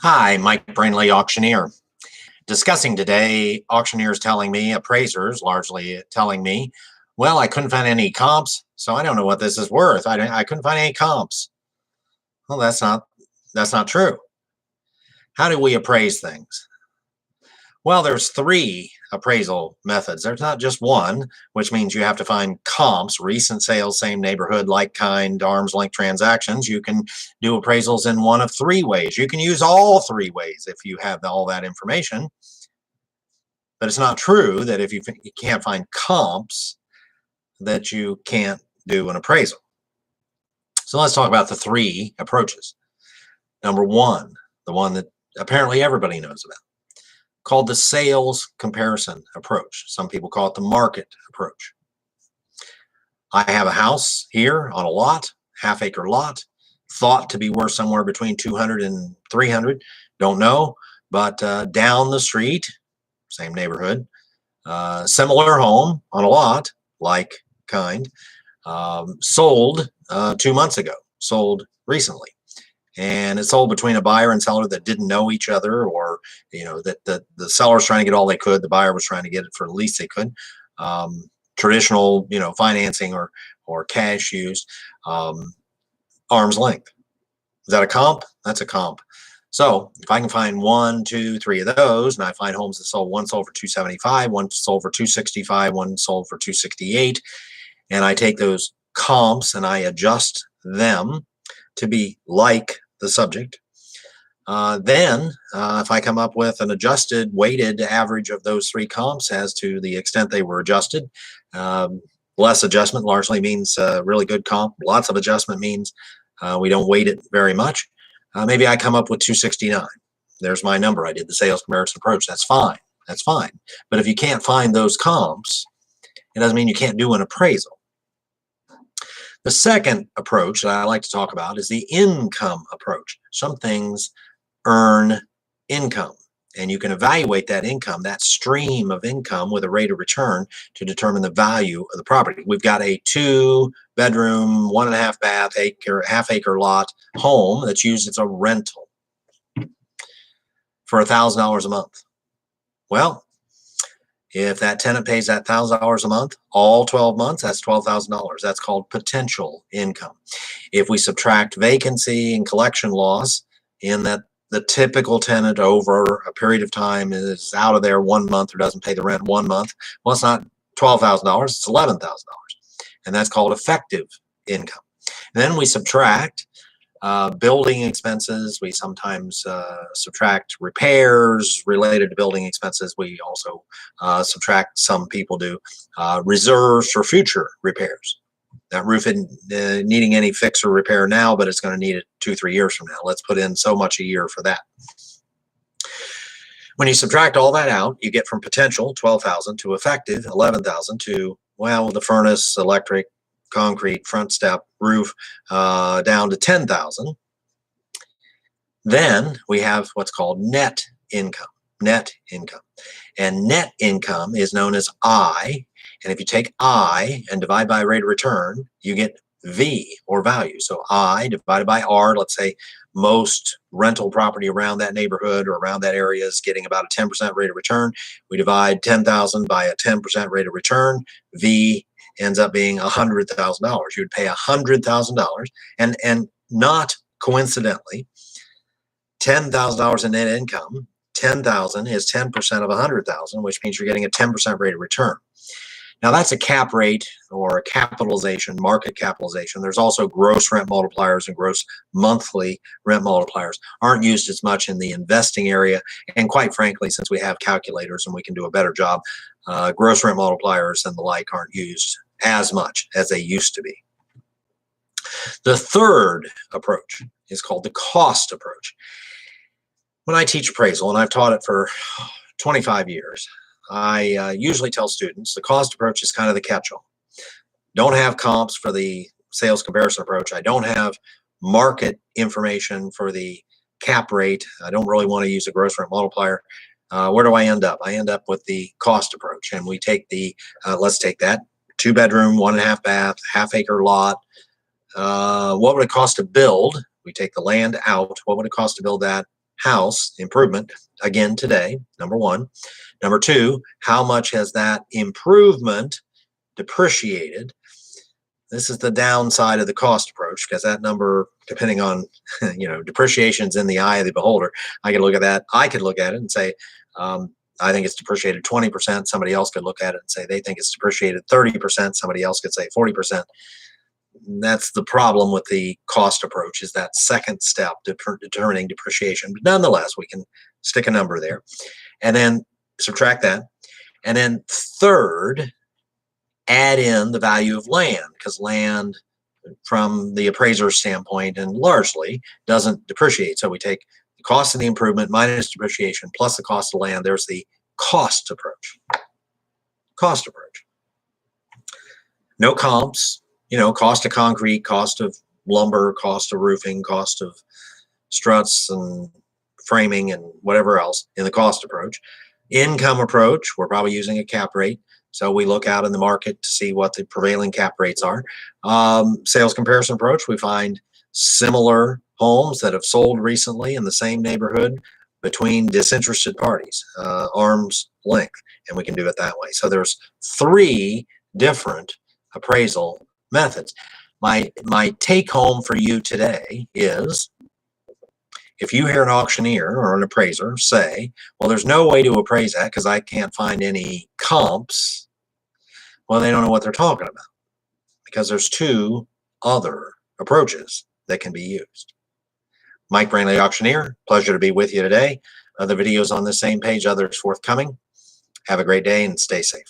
Hi, Mike Brainley, auctioneer. Discussing today, auctioneers telling me, appraisers largely telling me, well, I couldn't find any comps, so I don't know what this is worth. I couldn't find any comps. Well, that's not true. How do we appraise things? Well, there's three appraisal methods. There's not just one, which means you have to find comps, recent sales, same neighborhood, like kind, arm's length transactions. You can do appraisals in one of three ways. You can use all three ways if you have all that information. But it's not true that if you can't find comps, that you can't do an appraisal. So let's talk about the three approaches. Number one, the one that apparently everybody knows about, called the sales comparison approach. Some people call it the market approach. I have a house here on a lot, half-acre lot, thought to be worth somewhere between 200 and 300. Don't know, but down the street, same neighborhood, similar home on a lot, like kind, sold 2 months ago, sold recently. And it sold between a buyer and seller that didn't know each other, or that the seller was trying to get all they could, the buyer was trying to get it for the least they could. Traditional, financing or cash used, arm's length. Is that a comp? That's a comp. So if I can find 1, 2, 3 of those, and I find homes that sold, one sold for 275, one sold for 265, one sold for 268, and I take those comps and I adjust them to be like the subject, then if I come up with an adjusted weighted average of those three comps as to the extent they were adjusted, less adjustment largely means really good comp. Lots of adjustment means we don't weight it very much. Maybe I come up with 269. There's my number. I did the sales comparison approach. That's fine. That's fine. But if you can't find those comps, it doesn't mean you can't do an appraisal. The second approach that I like to talk about is the income approach. Some things earn income, and you can evaluate that income, that stream of income, with a rate of return to determine the value of the property. We've got a 2-bedroom, 1.5 bath, half-acre lot home that's used as a rental for $1,000 a month. Well, if that tenant pays that $1,000 a month, all 12 months, that's $12,000. That's called potential income. If we subtract vacancy and collection loss, in that the typical tenant over a period of time is out of there 1 month or doesn't pay the rent 1 month, well, it's not $12,000, it's $11,000. And that's called effective income. And then we subtract building expenses. We sometimes subtract repairs related to building expenses. We also subtract, some people do, reserves for future repairs. That roof isn't needing any fix or repair now, but it's going to need it 2-3 years from now. Let's put in so much a year for that. When you subtract all that out, you get from potential, 12,000, to effective, 11,000, to, well, the furnace, electric, concrete, front step, roof, down to 10,000. Then we have what's called net income. Net income. And net income is known as I. And if you take I and divide by rate of return, you get V, or value. So I divided by R, let's say most rental property around that neighborhood or around that area is getting about a 10% rate of return. We divide 10,000 by a 10% rate of return. V ends up being $100,000. You would pay $100,000, and not coincidentally, $10,000 in net income. 10,000 is 10% of 100,000, which means you're getting a 10% rate of return. Now that's a cap rate, or a capitalization, market capitalization. There's also gross rent multipliers, and gross monthly rent multipliers aren't used as much in the investing area. And quite frankly, since we have calculators and we can do a better job, gross rent multipliers and the like aren't used as much as they used to be. The third approach is called the cost approach. When I teach appraisal, and I've taught it for 25 years, I usually tell students the cost approach is kind of the catch-all. Don't have comps for the sales comparison approach. I don't have market information for the cap rate. I don't really want to use a gross rent multiplier. Where do I end up? I end up with the cost approach, and we take the, let's take that 2-bedroom, 1.5 bath, half-acre lot. What would it cost to build? We take the land out. What would it cost to build that? house improvement again today, number one. Number two, how much has that improvement depreciated? This is the downside of the cost approach, because that number, depending on, depreciation's in the eye of the beholder. I could look at that. I could look at it and say, I think it's depreciated 20%. Somebody else could look at it and say they think it's depreciated 30%. Somebody else could say 40%. That's the problem with the cost approach, is that second step determining depreciation. But nonetheless, we can stick a number there and then subtract that. And then third, add in the value of land, because land from the appraiser's standpoint and largely doesn't depreciate. So we take the cost of the improvement minus depreciation plus the cost of land. There's the cost approach. Cost approach. No comps, cost of concrete, cost of lumber, cost of roofing, cost of struts and framing and whatever else in the cost approach. Income approach, we're probably using a cap rate. So we look out in the market to see what the prevailing cap rates are. Sales comparison approach, we find similar homes that have sold recently in the same neighborhood between disinterested parties, arm's length, and we can do it that way. So there's 3 different appraisal methods. My take home for you today is, if you hear an auctioneer or an appraiser say, well, there's no way to appraise that because I can't find any comps, well, they don't know what they're talking about, because there's 2 other approaches that can be used. Mike Brantley, Auctioneer, pleasure to be with you today. Other videos on this same page, others forthcoming. Have a great day and stay safe.